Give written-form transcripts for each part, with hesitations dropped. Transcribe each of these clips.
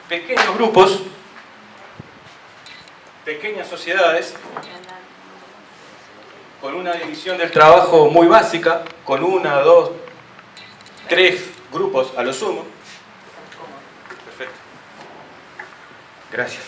pequeños grupos, pequeñas sociedades, con una división del trabajo muy básica, con 1, 2, 3 grupos a lo sumo. Perfecto. Gracias.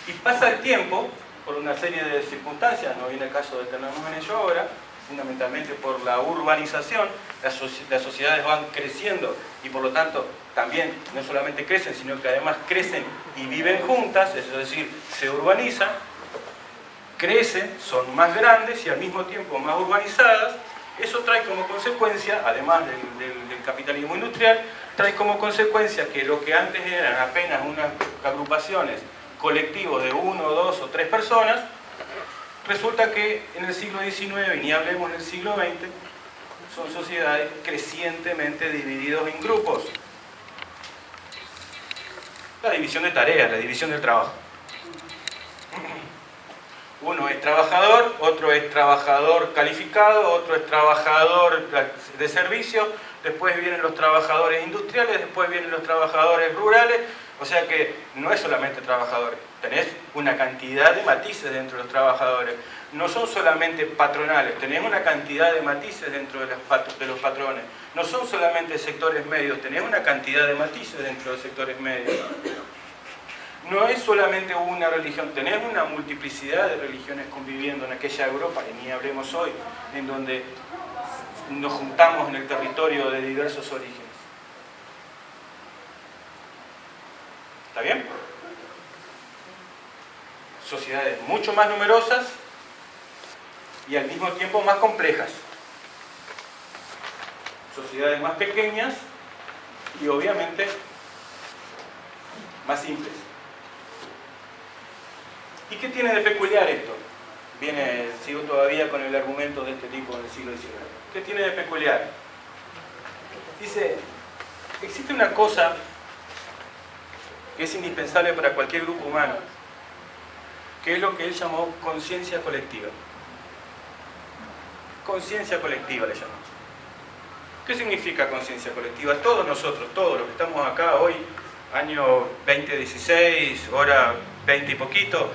Y pasa el tiempo, por una serie de circunstancias, no viene el caso de detenernos en ello ahora, fundamentalmente por la urbanización, las sociedades van creciendo y por lo tanto también no solamente crecen, sino que además crecen y viven juntas, es decir, se urbanizan, crecen, son más grandes y al mismo tiempo más urbanizadas. Eso trae como consecuencia, además del capitalismo industrial, trae como consecuencia que lo que antes eran apenas unas agrupaciones, colectivos de 1, 2 o 3 personas, resulta que en el siglo XIX, y ni hablemos en el siglo XX, son sociedades crecientemente divididas en grupos. La división de tareas, la división del trabajo. Uno es trabajador, otro es trabajador calificado, otro es trabajador de servicio, después vienen los trabajadores industriales, después vienen los trabajadores rurales, o sea que no es solamente trabajadores, tenés una cantidad de matices dentro de los trabajadores, no son solamente patronales, tenés una cantidad de matices dentro de los patrones, no son solamente sectores medios, tenés una cantidad de matices dentro de los sectores medios. No es solamente una religión, tenés una multiplicidad de religiones conviviendo en aquella Europa, que ni hablemos hoy, en donde nos juntamos en el territorio de diversos orígenes. ¿Está bien? Sociedades mucho más numerosas y al mismo tiempo más complejas. Sociedades más pequeñas y obviamente más simples. ¿Y qué tiene de peculiar esto? Sigo todavía con el argumento de este tipo en el siglo XIX. ¿Qué tiene de peculiar? Dice, existe una cosa que es indispensable para cualquier grupo humano, que es lo que él llamó conciencia colectiva. Conciencia colectiva le llamó. ¿Qué significa conciencia colectiva? Todos nosotros, todos los que estamos acá hoy, año 2016, hora 20 y poquito,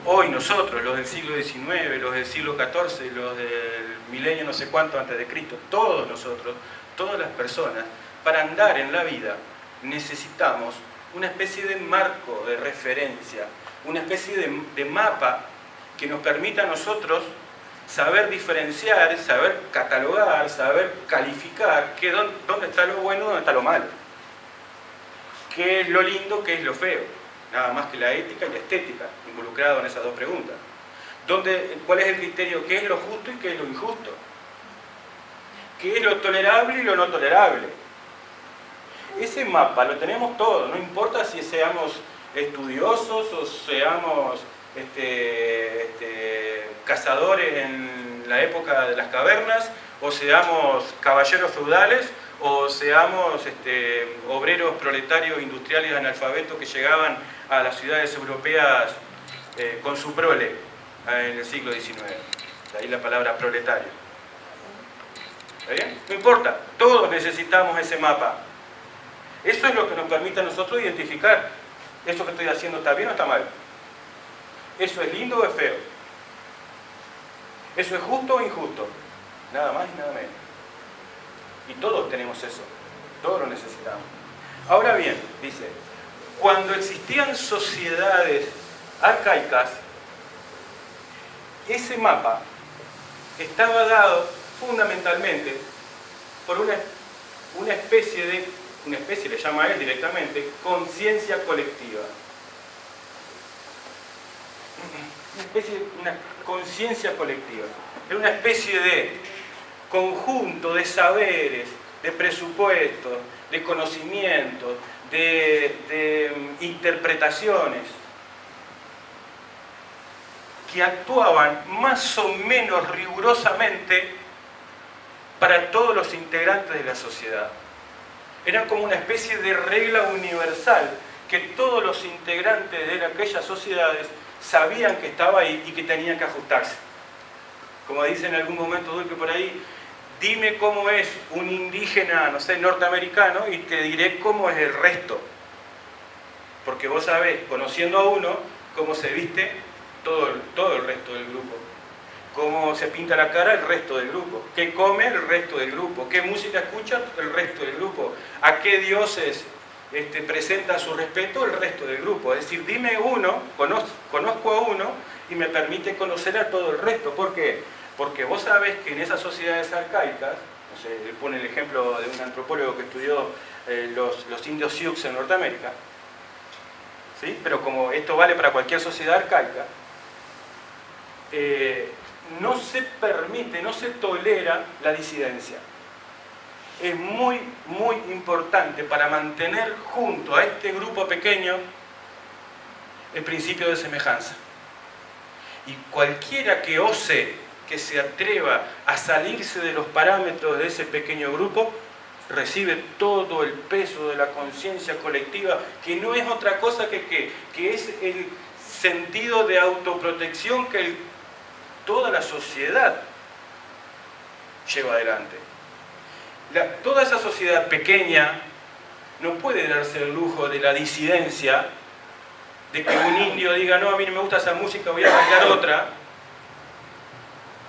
hoy nosotros, los del siglo XIX, los del siglo XIV, los del milenio no sé cuánto antes de Cristo, todos nosotros, todas las personas, para andar en la vida necesitamos una especie de marco de referencia, una especie de mapa que nos permita a nosotros saber diferenciar, saber catalogar, saber calificar dónde está lo bueno, dónde está lo malo, qué es lo lindo, qué es lo feo. Nada más que la ética y la estética, involucrado en esas dos preguntas. ¿Cuál es el criterio? ¿Qué es lo justo y qué es lo injusto? ¿Qué es lo tolerable y lo no tolerable? Ese mapa lo tenemos todos, no importa si seamos estudiosos o seamos cazadores en la época de las cavernas, o seamos caballeros feudales, o seamos obreros proletarios industriales analfabetos que llegaban a las ciudades europeas con su prole en el siglo XIX. De ahí la palabra proletario. ¿Está bien? No importa, todos necesitamos ese mapa. Eso es lo que nos permite a nosotros identificar, ¿esto que estoy haciendo está bien o está mal? ¿Eso es lindo o es feo? ¿Eso es justo o injusto? Nada más y nada menos. Y todos tenemos eso, todos lo necesitamos. Ahora bien, dice, cuando existían sociedades arcaicas, ese mapa estaba dado fundamentalmente por una especie le llama a él directamente, conciencia colectiva. Una conciencia colectiva. Era una especie de conjunto de saberes, de presupuestos, de conocimientos, de interpretaciones que actuaban más o menos rigurosamente para todos los integrantes de la sociedad. Eran como una especie de regla universal que todos los integrantes de aquellas sociedades sabían que estaba ahí y que tenían que ajustarse. Como dice en algún momento Dulce por ahí, dime cómo es un indígena, no sé, norteamericano, y te diré cómo es el resto. Porque vos sabés, conociendo a uno, cómo se viste todo el resto del grupo. Cómo se pinta la cara el resto del grupo. Qué come el resto del grupo. Qué música escucha el resto del grupo. A qué dioses presenta su respeto el resto del grupo. Es decir, dime uno, conozco a uno y me permite conocer a todo el resto. ¿Por qué? Porque vos sabés que en esas sociedades arcaicas, no sé, le pone el ejemplo de un antropólogo que estudió los indios Sioux en Norteamérica, ¿sí? Pero como esto vale para cualquier sociedad arcaica, no se permite, no se tolera la disidencia. Es muy, muy importante para mantener junto a este grupo pequeño el principio de semejanza. Y cualquiera que ose, que se atreva a salirse de los parámetros de ese pequeño grupo, recibe todo el peso de la conciencia colectiva, que no es otra cosa que es el sentido de autoprotección que toda la sociedad lleva adelante. Toda esa sociedad pequeña no puede darse el lujo de la disidencia, de que un indio diga, no, a mí no me gusta esa música, voy a bailar otra,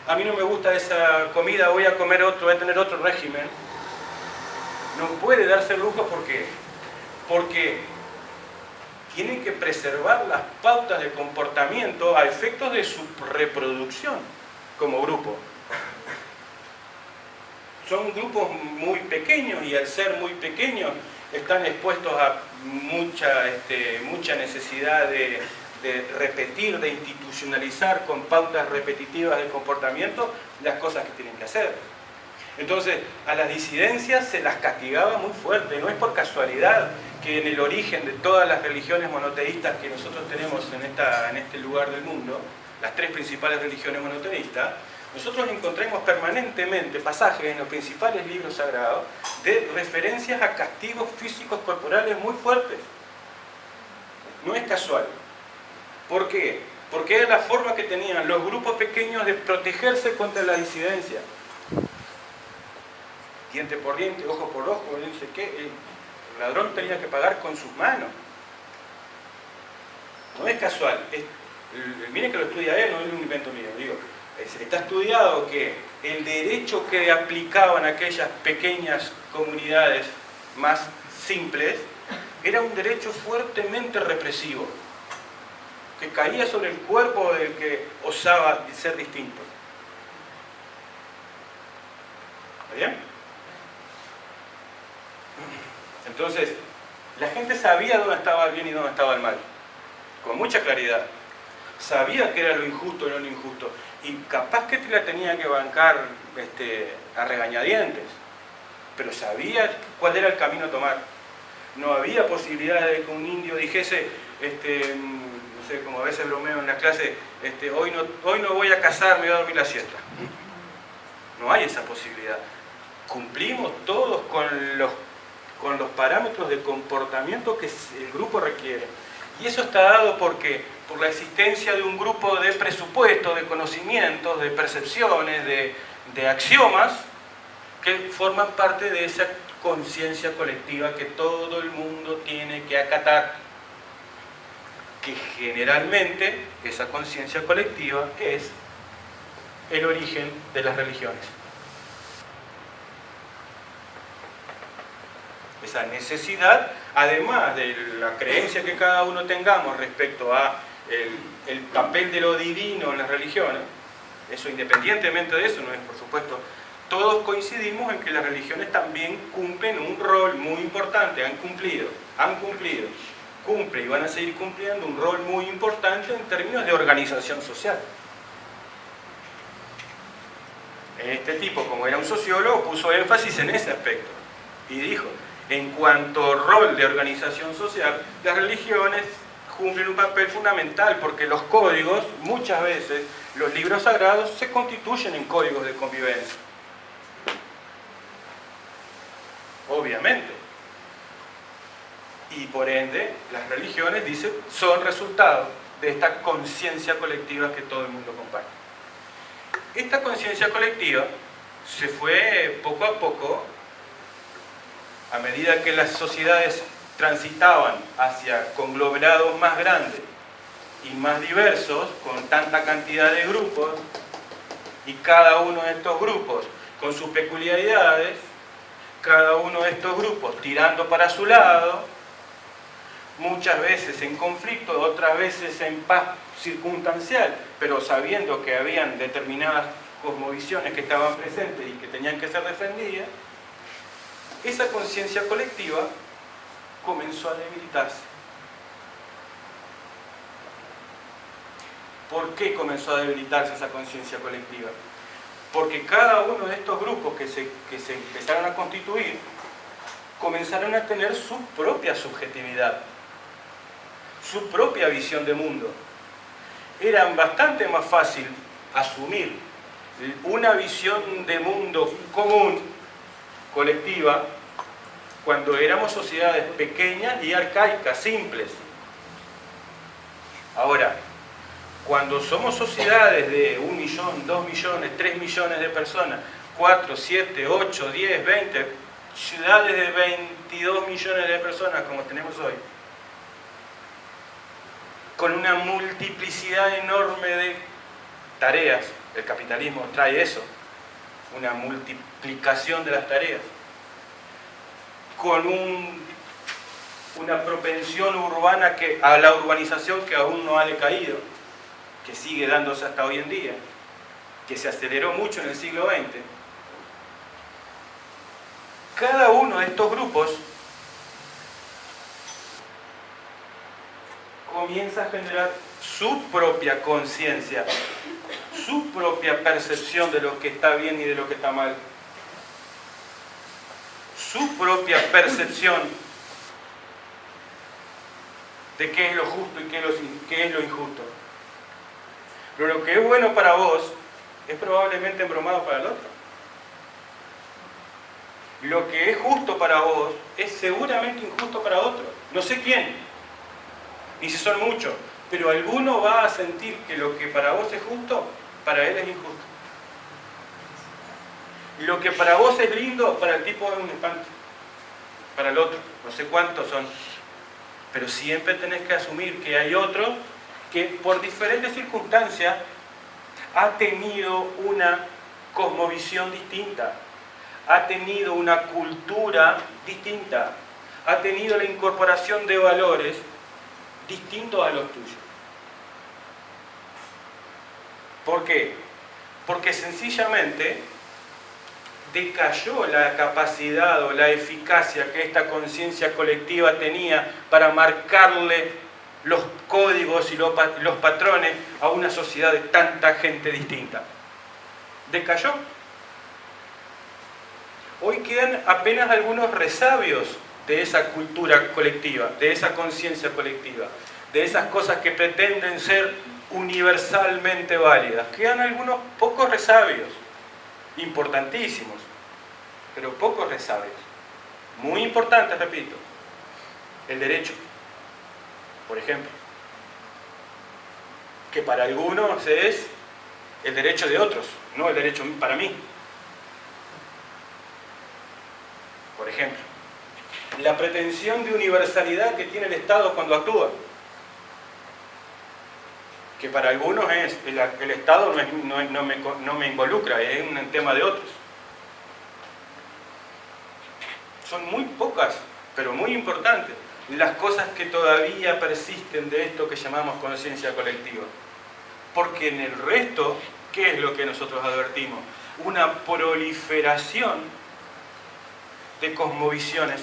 a mí no me gusta esa comida, voy a comer otro, voy a tener otro régimen. No puede darse el lujo, ¿por qué? Porque tienen que preservar las pautas de comportamiento a efectos de su reproducción como grupo. Son grupos muy pequeños y al ser muy pequeños están expuestos a mucha necesidad de repetir, de institucionalizar con pautas repetitivas de comportamiento las cosas que tienen que hacer. Entonces, a las disidencias se las castigaba muy fuerte. No es por casualidad que en el origen de todas las religiones monoteístas que nosotros tenemos en este lugar del mundo, las tres principales religiones monoteístas, nosotros encontramos permanentemente pasajes en los principales libros sagrados de referencias a castigos físicos corporales muy fuertes. No es casual. ¿Por qué? Porque era la forma que tenían los grupos pequeños de protegerse contra la disidencia. Diente por diente, ojo por ojo, no sé qué. El ladrón tenía que pagar con sus manos. No es casual. Miren que lo estudia él, no es un invento mío. Digo, está estudiado que el derecho que aplicaban aquellas pequeñas comunidades más simples era un derecho fuertemente represivo, que caía sobre el cuerpo del que osaba ser distinto. ¿Está bien? Entonces, la gente sabía dónde estaba el bien y dónde estaba el mal, con mucha claridad. Sabía que era lo injusto y no lo injusto. Y capaz que te la tenía que bancar a regañadientes, pero sabía cuál era el camino a tomar. No había posibilidad de que un indio dijese, no sé, como a veces bromeo en la clase, hoy no voy a cazar, me voy a dormir la siesta. No hay esa posibilidad. Cumplimos todos con los parámetros de comportamiento que el grupo requiere. Y eso está dado porque por la existencia de un grupo de presupuestos, de conocimientos, de percepciones, de axiomas que forman parte de esa conciencia colectiva que todo el mundo tiene que acatar. Que generalmente esa conciencia colectiva es el origen de las religiones. Esa necesidad, además de la creencia que cada uno tengamos respecto a el papel de lo divino en las religiones, eso independientemente de eso, no es por supuesto, todos coincidimos en que las religiones también cumplen un rol muy importante, cumplen y van a seguir cumpliendo un rol muy importante en términos de organización social. Este tipo, como era un sociólogo, puso énfasis en ese aspecto y dijo, en cuanto rol de organización social, las religiones cumplen un papel fundamental porque los códigos, muchas veces, los libros sagrados se constituyen en códigos de convivencia. Obviamente. Y por ende, las religiones, dicen, son resultado de esta conciencia colectiva que todo el mundo comparte. Esta conciencia colectiva se fue poco a poco, a medida que las sociedades transitaban hacia conglomerados más grandes y más diversos, con tanta cantidad de grupos, y cada uno de estos grupos con sus peculiaridades, cada uno de estos grupos tirando para su lado, muchas veces en conflicto, otras veces en paz circunstancial, pero sabiendo que habían determinadas cosmovisiones que estaban presentes y que tenían que ser defendidas, esa conciencia colectiva comenzó a debilitarse. ¿Por qué comenzó a debilitarse esa conciencia colectiva? Porque cada uno de estos grupos que se empezaron a constituir comenzaron a tener su propia subjetividad, su propia visión de mundo. Era bastante más fácil asumir una visión de mundo común, colectiva, cuando éramos sociedades pequeñas y arcaicas, simples. Ahora, cuando somos sociedades de 1 millón, 2 millones, 3 millones de personas, 4, 7, 8, 10, 20, ciudades de 22 millones de personas como tenemos hoy, con una multiplicidad enorme de tareas, el capitalismo trae eso, una multiplicación de las tareas, con una propensión urbana a la urbanización que aún no ha decaído, que sigue dándose hasta hoy en día, que se aceleró mucho en el siglo XX. Cada uno de estos grupos comienza a generar su propia conciencia, su propia percepción de lo que está bien y de lo que está mal, su propia percepción de qué es lo justo y qué es lo injusto. Pero lo que es bueno para vos es probablemente embromado para el otro. Lo que es justo para vos es seguramente injusto para otro. No sé quién, ni si son muchos, pero alguno va a sentir que lo que para vos es justo, para él es injusto. Lo que para vos es lindo, para el tipo es un espanto. Para el otro, no sé cuántos son. Pero siempre tenés que asumir que hay otro que por diferentes circunstancias ha tenido una cosmovisión distinta, ha tenido una cultura distinta, ha tenido la incorporación de valores distintos a los tuyos. ¿Por qué? Porque sencillamente decayó la capacidad o la eficacia que esta conciencia colectiva tenía para marcarle los códigos y los patrones a una sociedad de tanta gente distinta. Decayó. Hoy quedan apenas algunos resabios de esa cultura colectiva, de esa conciencia colectiva, de esas cosas que pretenden ser universalmente válidas. Quedan algunos pocos resabios, importantísimos, pero pocos resabios. Muy importantes, repito. El derecho, por ejemplo, que para algunos es el derecho de otros, no el derecho para mí. Por ejemplo, la pretensión de universalidad que tiene el Estado cuando actúa, que para algunos es el Estado no me involucra, es un tema de otros. Son muy pocas, pero muy importantes, las cosas que todavía persisten de esto que llamamos conciencia colectiva. Porque en el resto, ¿qué es lo que nosotros advertimos? Una proliferación de cosmovisiones,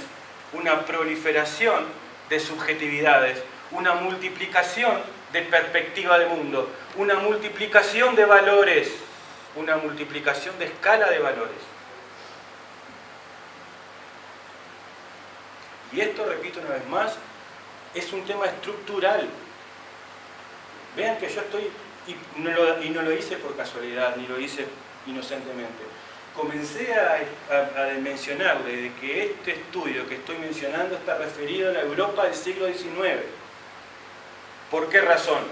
una proliferación de subjetividades, una multiplicación de perspectiva de mundo, una multiplicación de valores, una multiplicación de escala de valores. Y esto, repito una vez más, es un tema estructural. Vean que yo estoy, y no lo hice por casualidad, ni lo hice inocentemente. Comencé a mencionarle de que este estudio que estoy mencionando está referido a la Europa del siglo XIX. ¿Por qué razón?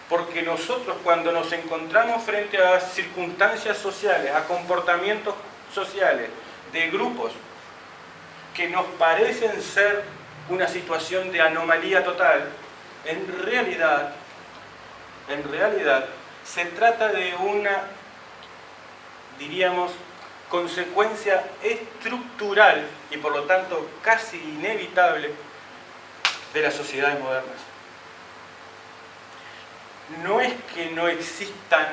Porque nosotros cuando nos encontramos frente a circunstancias sociales, a comportamientos sociales, de grupos que nos parecen ser una situación de anomalía total, en realidad se trata de una, diríamos, consecuencia estructural y por lo tanto casi inevitable de las sociedades modernas. No es que no existan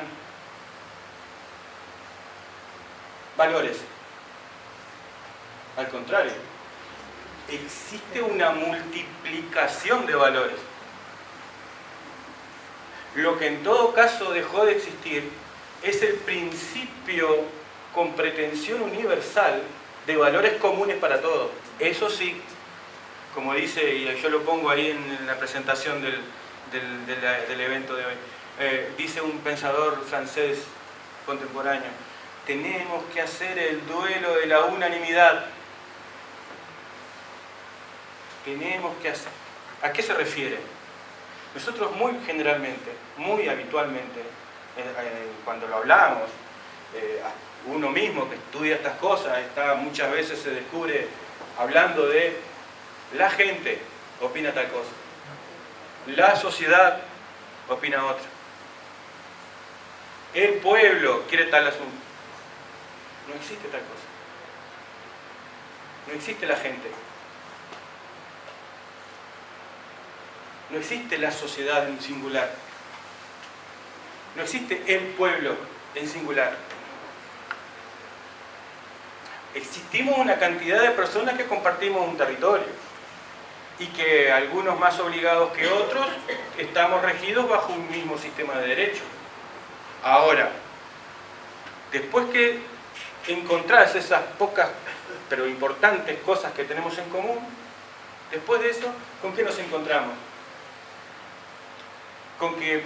valores, al contrario, existe una multiplicación de valores. Lo que en todo caso dejó de existir es el principio con pretensión universal de valores comunes para todos. Eso sí, como dice, y yo lo pongo ahí en la presentación del evento de hoy, dice un pensador francés contemporáneo: tenemos que hacer el duelo de la unanimidad. Tenemos que hacer. ¿A qué se refiere? Nosotros muy generalmente, muy habitualmente, cuando lo hablamos, uno mismo que estudia estas cosas, muchas veces se descubre hablando de la gente opina tal cosa, la sociedad opina otra, el pueblo quiere tal asunto. No existe tal cosa. No existe la gente. No existe la sociedad en singular. No existe el pueblo en singular. Existimos una cantidad de personas que compartimos un territorio y que algunos más obligados que otros estamos regidos bajo un mismo sistema de derechos. Ahora, después que encontrás esas pocas pero importantes cosas que tenemos en común, después de eso, ¿con qué nos encontramos? Con que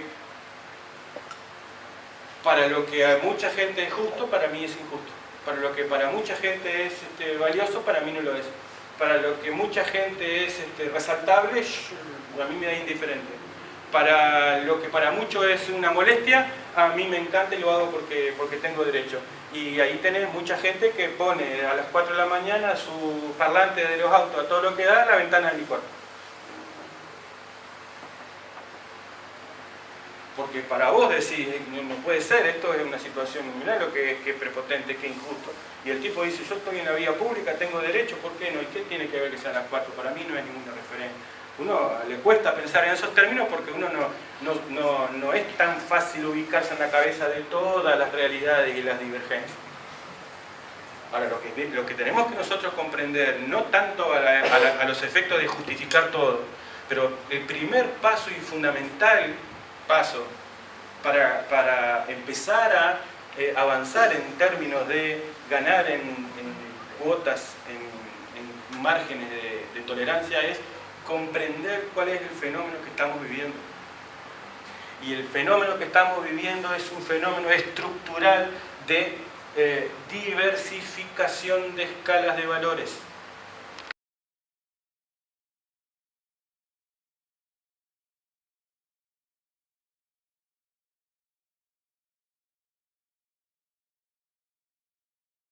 para lo que a mucha gente es justo, para mí es injusto. Para lo que para mucha gente es valioso, para mí no lo es. Para lo que mucha gente es resaltable, a mí me da indiferente. Para lo que para muchos es una molestia, a mí me encanta y lo hago porque tengo derecho. Y ahí tenés mucha gente que pone a las 4 de la mañana su parlante de los autos a todo lo que da a la ventana de mi cuarto. Porque para vos decís, no puede ser, esto es una situación, mirá lo que es prepotente, que injusto. Y el tipo dice, yo estoy en la vía pública, tengo derecho, ¿por qué no? ¿Y qué tiene que ver que sean las 4? Para mí no es ninguna referencia. Uno le cuesta pensar en esos términos porque uno no es tan fácil ubicarse en la cabeza de todas las realidades y las divergencias. Ahora, lo que tenemos que nosotros comprender, no tanto a los efectos de justificar todo, pero el primer paso y fundamental paso para empezar a avanzar en términos de ganar en cuotas, en márgenes de tolerancia, es comprender cuál es el fenómeno que estamos viviendo. Y el fenómeno que estamos viviendo es un fenómeno estructural de diversificación de escalas de valores.